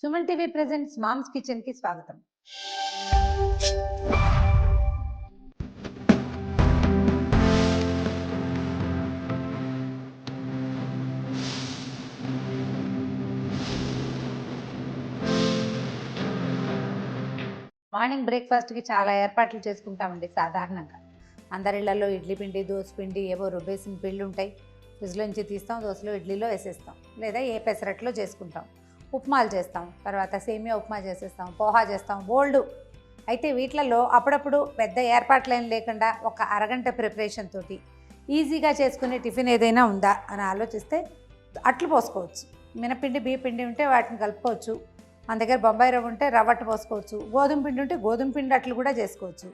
Suman TV presents mom's kitchen కి స్వాగతం. Morning breakfast కి చాలా ఏర్పాట్లు చేసుకుంటామండి సాధారణంగా. అందరిళ్లలో ఇడ్లీ పిండి, దోస పిండి, ఏవో రుబ్బేసిన పిండి ఉంటాయి. ఫ్రిడ్జ్లోంచి తీస్తాం, దోశలో ఇడ్లీలో వేసేస్తాం, లేదా ఏ పెసరట్లో చేసుకుంటాం. ఉప్మాలు చేస్తాం, తర్వాత సేమియా ఉప్మా చేసేస్తాం, పోహా చేస్తాం, బోల్డు. అయితే వీటిలలో అప్పుడప్పుడు పెద్ద ఏర్పాట్లేం లేకుండా ఒక అరగంట ప్రిపరేషన్ తోటి ఈజీగా చేసుకునే టిఫిన్ ఏదైనా ఉందా అని ఆలోచిస్తే అట్లు పోసుకోవచ్చు. మినపిండి, బియ్యపిండి ఉంటే వాటిని కలుపుకోవచ్చు. మన దగ్గర బొంబాయి రవ్వ ఉంటే రవ్వట్టు పోసుకోవచ్చు. గోధుమ పిండి ఉంటే గోధుమ పిండి అట్లు కూడా చేసుకోవచ్చు.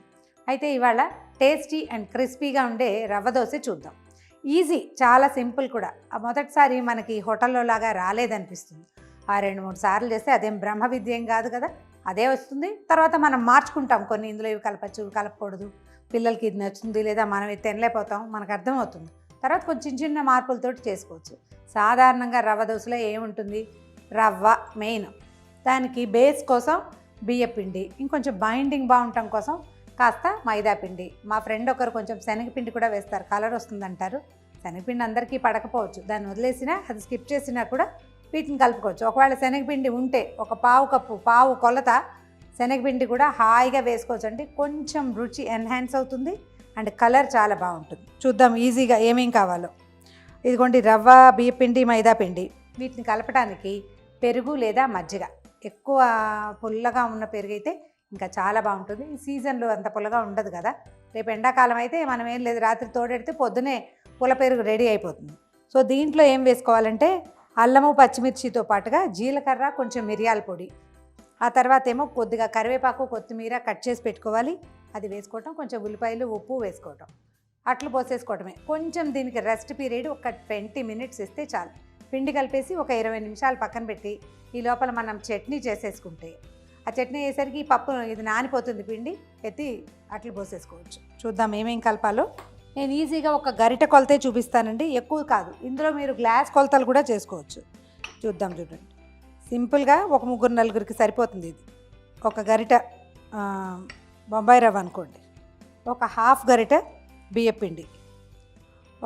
అయితే ఇవాళ టేస్టీ అండ్ క్రిస్పీగా ఉండే రవ్వ దోశ చూద్దాం. ఈజీ, చాలా సింపుల్ కూడా. మొదటిసారి మనకి హోటల్లో లాగా రాలేదనిపిస్తుంది. 2-3 సార్లు చేస్తే అదేం బ్రహ్మ విద్య ఏం కాదు కదా, అదే వస్తుంది. తర్వాత మనం మార్చుకుంటాం, కొన్ని ఇందులో ఇవి కలపచ్చు, ఇవి కలపకూడదు, పిల్లలకి ఇది నచ్చుతుంది, లేదా మనం ఇది తినలేకపోతాం, మనకు అర్థమవుతుంది. తర్వాత కొంచెం చిన్న మార్పులతోటి చేసుకోవచ్చు. సాధారణంగా రవ్వ దోశలో ఏముంటుంది? రవ్వ మెయిన్. దానికి బేస్ కోసం బియ్యపిండి, ఇంకొంచెం బైండింగ్ బాగుండటం కోసం కాస్త మైదా పిండి. మా ఫ్రెండ్ ఒకరు కొంచెం శనగపిండి కూడా వేస్తారు, కలర్ వస్తుందంటారు. శనగపిండి అందరికీ పడకపోవచ్చు, దాన్ని వదిలేసినా, అది స్కిప్ చేసినా కూడా వీటిని కలుపుకోవచ్చు. ఒకవేళ శనగపిండి ఉంటే ఒక పావు కొలత శనగపిండి కూడా హాయిగా వేసుకోవచ్చు అండి. కొంచెం రుచి ఎన్హాన్స్ అవుతుంది అండ్ కలర్ చాలా బాగుంటుంది. చూద్దాం ఈజీగా ఏమేం కావాలో. ఇదిగోండి రవ్వ, బియ్యపిండి, మైదా పిండి. వీటిని కలపడానికి పెరుగు లేదా మజ్జిగ. ఎక్కువ పుల్లగా ఉన్న పెరుగు అయితే ఇంకా చాలా బాగుంటుంది. ఈ సీజన్లో అంత పుల్లగా ఉండదు కదా. రేపు ఎండాకాలం అయితే మనం ఏం లేదు, రాత్రి తోడెడితే పొద్దునే పుల్ల పెరుగు రెడీ అయిపోతుంది. సో దీంట్లో ఏం వేసుకోవాలంటే అల్లము, పచ్చిమిర్చితో పాటుగా జీలకర్ర, కొంచెం మిరియాల పొడి, ఆ తర్వాత ఏమో కొద్దిగా కరివేపాకు, కొత్తిమీర కట్ చేసి పెట్టుకోవాలి, అది వేసుకోవటం, కొంచెం ఉల్లిపాయలు, ఉప్పు వేసుకోవటం, అట్లు పోసేసుకోవటమే. కొంచెం దీనికి రెస్ట్ పీరియడ్ ఒక 20 మినిట్స్ ఇస్తే చాలు. పిండి కలిపేసి ఒక 20 నిమిషాలు పక్కన పెట్టి ఈ లోపల మనం చట్నీ చేసేసుకుంటే, ఆ చట్నీ వేసరికి పప్పు ఇది నానిపోతుంది, పిండి ఎత్తి అట్లు పోసేసుకోవచ్చు. చూద్దాం ఏమేం కలపాలో. నేను ఈజీగా ఒక గరిట కొలతే చూపిస్తానండి, ఎక్కువ కాదు. ఇందులో మీరు గ్లాస్ కొలతలు కూడా చేసుకోవచ్చు. చూద్దాం, చూడండి. సింపుల్గా ఒక 3-4కి సరిపోతుంది ఇది. ఒక గరిట బొంబాయి రవ్వ అనుకోండి, ఒక హాఫ్ గరిట బియ్యపిండి,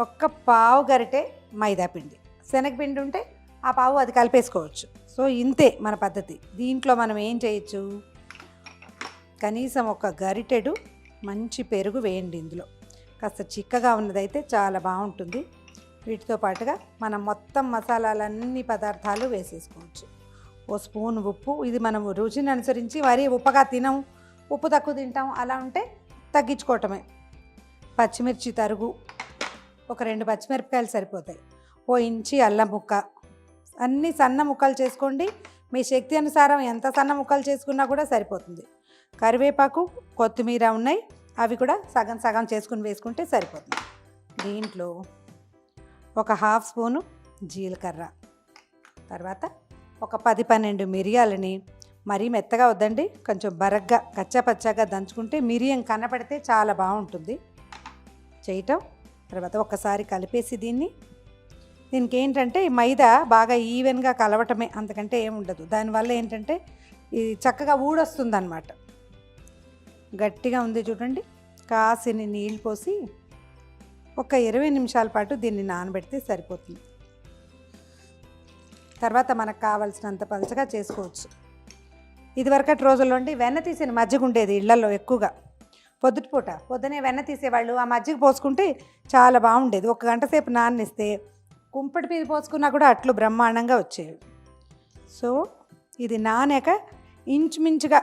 ఒక పావు గరిటె మైదా పిండి, శనగపిండి ఉంటే ఆ పావు అది కలిపేసుకోవచ్చు. సో ఇంతే మన పద్ధతి. దీంట్లో మనం ఏం చేయొచ్చు, కనీసం ఒక గరిటెడు మంచి పెరుగు వేయండి. ఇందులో కాస్త చిక్కగా ఉన్నదైతే చాలా బాగుంటుంది. వీటితో పాటుగా మనం మొత్తం మసాలాలన్నీ పదార్థాలు వేసేసుకోవచ్చు. ఓ స్పూన్ ఉప్పు, ఇది మనం రుచిని అనుసరించి, మరీ ఉప్పగా తినం, ఉప్పు తక్కువ తింటాం, అలా ఉంటే తగ్గించుకోవటమే. పచ్చిమిర్చి తరుగు, ఒక 2 పచ్చిమిరపకాయలు సరిపోతాయి. ఓ ఇంచి అల్లం ముక్క, అన్నీ సన్న ముక్కలు చేసుకోండి. మీ శక్తి అనుసారం ఎంత సన్న ముక్కలు చేసుకున్నా కూడా సరిపోతుంది. కరివేపాకు, కొత్తిమీర ఉన్నాయి, అవి కూడా సగం సగం చేసుకుని వేసుకుంటే సరిపోతుంది. దీంట్లో ఒక హాఫ్ స్పూను జీలకర్ర, తర్వాత ఒక 10-12 మిరియాలని, మరీ మెత్తగా వద్దండి, కొంచెం బరగ్గా కచ్చాపచ్చాగా దంచుకుంటే మిరియం కనపడితే చాలా బాగుంటుంది చేయటం. తర్వాత ఒకసారి కలిపేసి దీనికి ఏంటంటే మైదా బాగా ఈవెన్గా కలవటమే, అంతకంటే ఏముండదు. దానివల్ల ఏంటంటే ఇది చక్కగా ఊడొస్తుంది అన్నమాట. గట్టిగా ఉంది చూడండి. కాసిని నీళ్ళు పోసి ఒక 20 నిమిషాల పాటు దీన్ని నానబెడితే సరిపోతుంది. తర్వాత మనకు కావాల్సినంత పలచగా చేసుకోవచ్చు. ఇదివరకటి రోజుల్లో వెన్న తీసిన మజ్జిగ ఉండేది ఇళ్లలో ఎక్కువగా. పొద్దునే వెన్న తీసేవాళ్ళు, ఆ మజ్జిగ పోసుకుంటే చాలా బాగుండేది. 1 గంట సేపు నాననిస్తే కుంపటి మీద పోసుకున్నా కూడా అట్లు బ్రహ్మాండంగా వచ్చేవి. సో ఇది నానాక ఇంచుమించుగా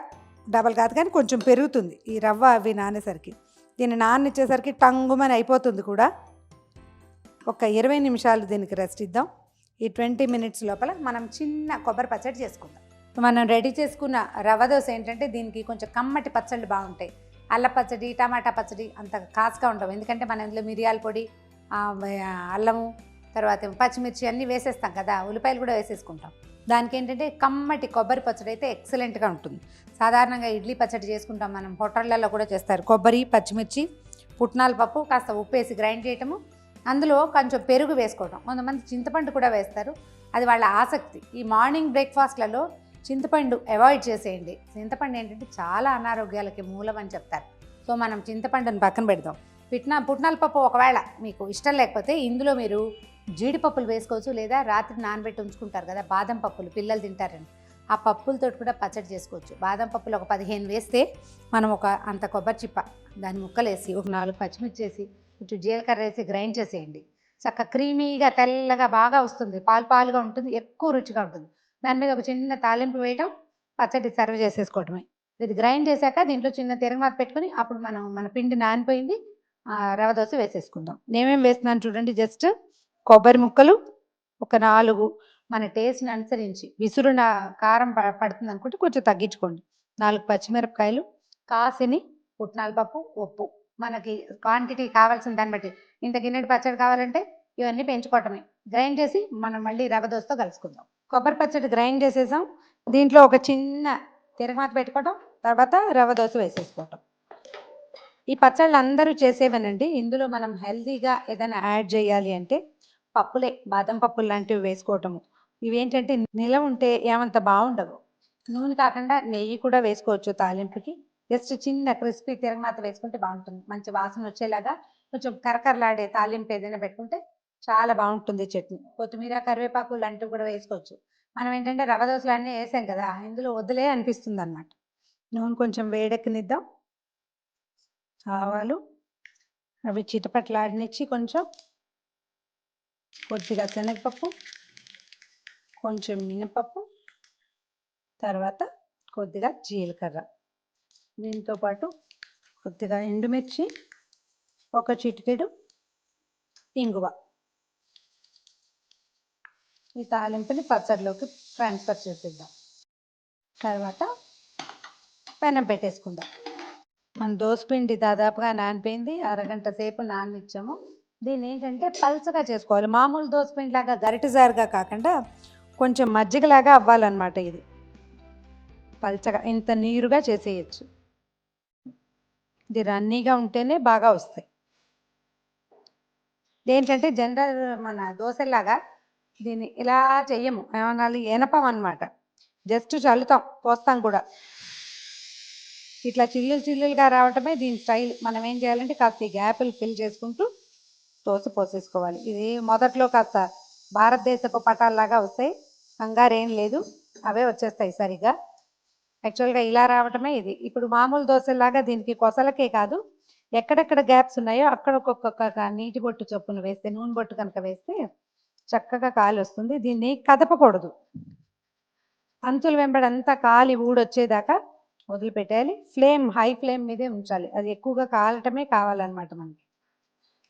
డబల్ కాదు కానీ కొంచెం పెరుగుతుంది ఈ రవ్వ అవి నానేసరికి. దీన్ని నాననిచ్చేసరికి టంగుమని అయిపోతుంది కూడా. ఒక 20 నిమిషాలు దీనికి రెస్ట్ ఇద్దాం. ఈ 20 మినిట్స్ లోపల మనం చిన్న కొబ్బరి పచ్చడి చేసుకుందాం. మనం రెడీ చేసుకున్న రవ్వ దోశ ఏంటంటే దీనికి కొంచెం కమ్మటి పచ్చళ్ళు బాగుంటాయి. అల్ల పచ్చడి, టమాటా పచ్చడి అంత కాసుగా ఉండవు, ఎందుకంటే మనం ఇందులో మిరియాల పొడి, అల్లము, తర్వాత పచ్చిమిర్చి అన్నీ వేసేస్తాం కదా, ఉల్లిపాయలు కూడా వేసేసుకుంటాం. దానికి ఏంటంటే కమ్మటి కొబ్బరి పచ్చడి అయితే ఎక్సలెంట్గా ఉంటుంది. సాధారణంగా ఇడ్లీ పచ్చడి చేసుకుంటాం మనం, హోటళ్ళల్లో కూడా చేస్తారు. కొబ్బరి, పచ్చిమిర్చి, పుట్నాల పప్పు, కాస్త ఉప్పు వేసి గ్రైండ్ చేయటము, అందులో కొంచెం పెరుగు వేసుకోవటం. కొంతమంది చింతపండు కూడా వేస్తారు, అది వాళ్ళ ఆసక్తి. ఈ మార్నింగ్ బ్రేక్ఫాస్ట్లలో చింతపండు అవాయిడ్ చేసేయండి. చింతపండు ఏంటంటే చాలా అనారోగ్యాలకి మూలం అని చెప్తారు. సో మనం చింతపండుని పక్కన పెడదాం. పుట్నాల పప్పు ఒకవేళ మీకు ఇష్టం లేకపోతే ఇందులో మీరు జీడిపప్పులు వేసుకోవచ్చు, లేదా రాత్రి నానబెట్టి ఉంచుకుంటారు కదా బాదం పప్పులు, పిల్లలు తింటారని, ఆ పప్పులతో కూడా పచ్చడి చేసుకోవచ్చు. బాదం పప్పులు ఒక 15 వేస్తే మనం ఒక అంత కొబ్బరి చిప్ప దాని ముక్కలు వేసి, ఒక 4 పచ్చిమిర్చి వేసి, కొంచెం జీలకర్ర వేసి గ్రైండ్ చేసేయండి. చక్క క్రీమీగా తెల్లగా బాగా వస్తుంది, పాలుగా ఉంటుంది, ఎక్కువ రుచిగా ఉంటుంది. దాని మీద ఒక చిన్న తాలింపు వేయడం, పచ్చడి సర్వ్ చేసేసుకోవటమే. ఇది గ్రైండ్ చేశాక దీంట్లో చిన్న తిరగమాత పెట్టుకుని అప్పుడు మన పిండి నానిపోయింది, రవ దోశ వేసేసుకుందాం. నేనేం వేస్తున్నాను చూడండి, జస్ట్ కొబ్బరి ముక్కలు ఒక 4, మన టేస్ట్ని అనుసరించి విసురున కారం పడుతుంది అనుకుంటే కొంచెం తగ్గించుకోండి. 4 పచ్చిమిరపకాయలు, కాసిని పుట్నాల పప్పు, ఉప్పు, మనకి క్వాంటిటీ కావాల్సిన దాన్ని బట్టి. ఇంత గిన్నెడు పచ్చడి కావాలంటే ఇవన్నీ పెంచుకోవటమే. గ్రైండ్ చేసి మనం మళ్ళీ రవ దోశతో కలుసుకుందాం. కొబ్బరి పచ్చడి గ్రైండ్ చేసేసాం. దీంట్లో ఒక చిన్న తిరగమాత పెట్టుకోవటం, తర్వాత రవ దోశ వేసేసుకోవటం. ఈ పచ్చళ్ళు అందరూ చేసేవనండి. ఇందులో మనం హెల్తీగా ఏదైనా యాడ్ చేయాలి అంటే పప్పులే, బాదం పప్పులు లాంటివి వేసుకోవటము. ఇవేంటంటే నిలవ ఉంటే ఏమంత బాగుండవు. నూనె కాకుండా నెయ్యి కూడా వేసుకోవచ్చు తాలింపుకి. జస్ట్ చిన్న క్రిస్పీ తిరగమాత వేసుకుంటే బాగుంటుంది. మంచి వాసన వచ్చేలాగా కొంచెం కరకరలాడే తాలింపు ఏదైనా పెట్టుకుంటే చాలా బాగుంటుంది. చట్నీ, కొత్తిమీర, కరివేపాకు లాంటివి కూడా వేసుకోవచ్చు. మనం ఏంటంటే రవ దోశలు అన్నీ వేసాం కదా, ఇందులో వదిలే అనిపిస్తుంది అన్నమాట. నూనె కొంచెం వేడెక్కనిద్దాం. ఆవాలు అవి చిటపట్లాడనిచ్చి, కొంచెం కొద్దిగా శనగపప్పు, కొంచెం మినపప్పు, తర్వాత కొద్దిగా జీలకర్ర, దీంతో పాటు కొద్దిగా ఎండుమిర్చి, ఒక చిటికెడు ఇంగువ. ఈ తాలింపుని పచ్చడిలోకి ట్రాన్స్ఫర్ చేసేద్దాం. తర్వాత పెనం పెట్టేసుకుందాం. మన దోసపిండి దాదాపుగా నానిపోయింది, అరగంట సేపు నాననిచ్చాము. దీన్ని ఏంటంటే పల్చగా చేసుకోవాలి. మామూలు దోసపిండి లాగా గరిటెజారుగా కాకుండా కొంచెం మజ్జిగలాగా అవ్వాలన్నమాట. ఇది పల్చగా ఇంత నీరుగా చేసేయచ్చు. ఇది రన్నీగా ఉంటేనే బాగా వస్తాయి. ఏంటంటే జనరల్ మన దోశలాగా దీన్ని ఇలా చెయ్యము, ఏమనాలి, ఎనపం అన్నమాట. జస్ట్ చల్లుతాం, పోస్తాం కూడా. ఇట్లా చిల్లులుగా రావటమే దీని స్టైల్. మనం ఏం చేయాలంటే కాస్త ఈ గ్యాపులు ఫిల్ చేసుకుంటూ దోశ పోసేసుకోవాలి. ఇది మొదట్లో కాస్త భారతదేశపు పటాల్లాగా వస్తాయి, కంగారేం లేదు, అవే వచ్చేస్తాయి సరిగా. యాక్చువల్గా ఇలా రావటమే ఇది. ఇప్పుడు మామూలు దోశలాగా దీనికి కొసలకే కాదు, ఎక్కడెక్కడ గ్యాప్స్ ఉన్నాయో అక్కడ ఒక్కొక్క నీటి బొట్టు చొప్పున వేస్తే, నూనె బొట్టు కనుక వేస్తే చక్కగా కాలి వస్తుంది. దీన్ని కదపకూడదు, అంచుల వెంబడంతా కాలి ఊడొచ్చేదాకా వదిలిపెట్టాలి. ఫ్లేమ్ హై ఫ్లేమ్ మీదే ఉంచాలి. అది ఎక్కువగా కాలటమే కావాలన్నమాట మనకి.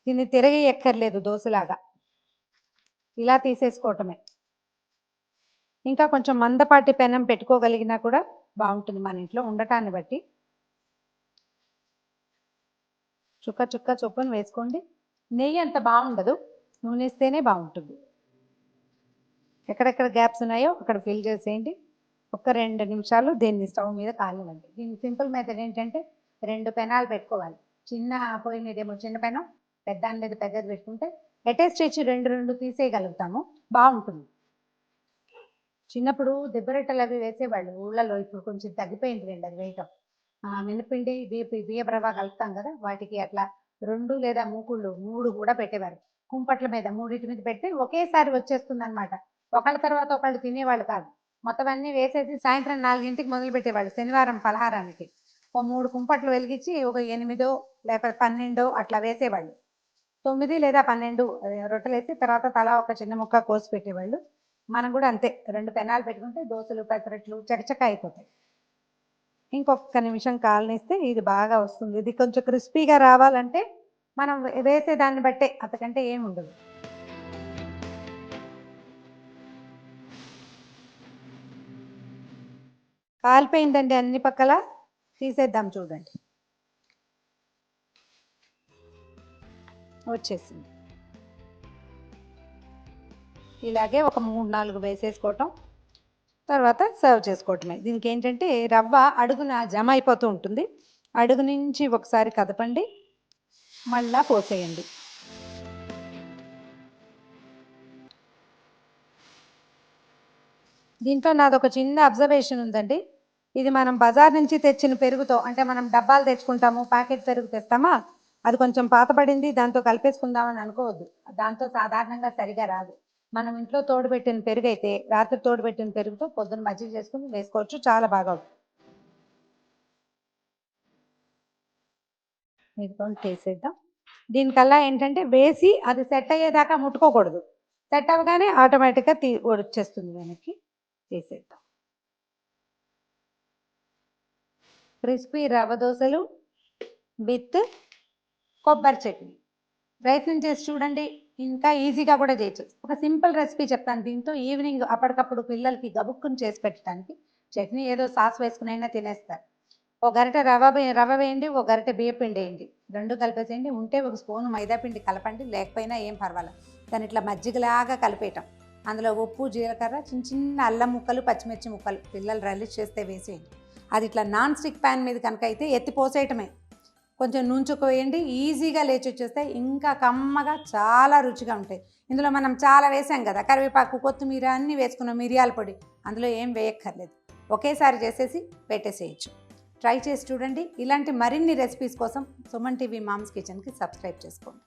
దీన్ని తిరగి ఎక్కర్లేదు, దోశలాగా ఇలా తీసేసుకోవటమే. ఇంకా కొంచెం మందపాటి పెనం పెట్టుకోగలిగినా కూడా బాగుంటుంది మన ఇంట్లో ఉండటాన్ని బట్టి. చుక్క చొప్పున వేసుకోండి. నెయ్యి అంత బాగుండదు, నూనె వేస్తేనే బాగుంటుంది. ఎక్కడెక్కడ గ్యాప్స్ ఉన్నాయో అక్కడ ఫిల్ చేసేయండి. ఒక 2 నిమిషాలు దీన్ని స్టవ్ మీద కానివ్వండి. దీని సింపుల్ మెథడ్ ఏంటంటే 2 పెనాలు పెట్టుకోవాలి. చిన్న పొయ్యి మీదేమో చిన్న పెనం, పెద్దాని మీద పెద్దది పెట్టుకుంటే అటాచ్ చేసి 2 తీసేయగలుగుతాము, బాగుంటుంది. చిన్నప్పుడు దిబ్బరెట్టలు అవి వేసేవాళ్ళు ఊళ్ళలో, ఇప్పుడు కొంచెం తగ్గిపోయింది రండి అది వేయటం. మినపిండి, బియ్యపు రవ్వ కలుపుతాం కదా, వాటికి అట్లా 2 లేదా 3 కూడా పెట్టేవారు. కుంపట్ల మీద మూడింటి మీద పెడితే ఒకేసారి వచ్చేస్తుంది అనమాట. ఒకళ్ళ తర్వాత ఒకళ్ళు తినేవాళ్ళు కాదు. మొత్తం అన్నీ వేసేసి సాయంత్రం 4ంటికి మొదలు పెట్టేవాళ్ళు శనివారం పలహారానికి. ఒక 3 కుంపట్లు వెలిగించి ఒక 8 లేకపోతే 12 అట్లా వేసేవాళ్ళు. 9 లేదా 12 రొట్టెలు వేసి తర్వాత తలా ఒక చిన్న ముక్క కోసి పెట్టేవాళ్ళు. మనం కూడా అంతే, 2 పెనాలు పెట్టుకుంటే దోశలు, పెసరట్లు చకచక అయిపోతాయి. ఇంకొక నిమిషం కాలనిస్తే ఇది బాగా వస్తుంది. ఇది కొంచెం క్రిస్పీగా రావాలంటే మనం వేసే దాన్ని బట్టే, అంతకంటే ఏమి ఉండదు. కాలిపోయిందండి అన్ని పక్కల, తీసేద్దాం చూడండి, వచ్చేసింది. ఇలాగే ఒక 3-4 వేసేసుకోవటం, తర్వాత సర్వ్ చేసుకోవటమే. దీనికి ఏంటంటే రవ్వ అడుగున జమ అయిపోతూ ఉంటుంది, అడుగు నుంచి ఒకసారి కదపండి, మళ్ళా పోసేయండి. దీంట్లో నాదొక చిన్న అబ్జర్వేషన్ ఉందండి. ఇది మనం బజార్ నుంచి తెచ్చిన పెరుగుతో అంటే మనం డబ్బాలు తెచ్చుకుంటాము, ప్యాకెట్ పెరుగు తెస్తామా, అది కొంచెం పాతపడింది దాంతో కలిపేసుకుందామని అనుకోవద్దు. దాంతో సాధారణంగా సరిగా రాదు. మనం ఇంట్లో తోడుబెట్టిన పెరుగు అయితే రాత్రి తోడుబెట్టిన పెరుగుతో పొద్దున్న మజ్జిగ చేసుకుని వేసుకోవచ్చు, చాలా బాగా అవుతుంది. ఇదిగోండి చేసేద్దాం. దీనికల్లా ఏంటంటే వేసి అది సెట్ అయ్యేదాకా ముట్టుకోకూడదు. సెట్ అవ్వగానే ఆటోమేటిక్‌గా వచ్చేస్తుంది వెనక్కి. చేసేద్దాం. క్రిస్పీ రవ్వ దోసలు విత్ కొబ్బరి చట్నీ. ప్రయత్నం చేసి చూడండి. ఇంకా ఈజీగా కూడా చేయొచ్చు. ఒక సింపుల్ రెసిపీ చెప్తాను. దీంతో ఈవినింగ్ అప్పటికప్పుడు పిల్లలకి గబుక్కుని చేసి పెట్టడానికి. చట్నీ ఏదో సాస్ వేసుకునైనా తినేస్తారు. ఒక గరిటె రవ్వ వేయండి, ఒక గరిటె బియ్యపిండి వేయండి. 2 కలిపేసేయండి. ఉంటే ఒక స్పూను మైదా పిండి కలపండి, లేకపోయినా ఏం పర్వాలేదు. దాన్ని ఇట్లా మజ్జిగలాగా కలిపేయటం. అందులో ఉప్పు, జీలకర్ర, చిన్న చిన్న అల్లం ముక్కలు, పచ్చిమిర్చి ముక్కలు పిల్లలు రిలీజ్ చేస్తే వేసేయండి. అది ఇట్లా నాన్ స్టిక్ ప్యాన్ మీద కనుక అయితే ఎత్తి పోసేయటమే. కొంచెం నూనె వేయండి, ఈజీగా లేచి వచ్చేస్తాయి. ఇంకా కమ్మగా చాలా రుచిగా ఉంటాయి. ఇందులో మనం చాలా వేసాం కదా, కరివేపాకు, కొత్తిమీర అన్నీ వేసుకున్నాం, మిరియాల పొడి. అందులో ఏం వేయక్కర్లేదు. ఒకేసారి చేసేసి పెట్టేసేయచ్చు. ట్రై చేసి చూడండి. ఇలాంటి మరిన్ని రెసిపీస్ కోసం సుమన్ టీవీ మామ్స్ కిచెన్కి సబ్స్క్రైబ్ చేసుకోండి.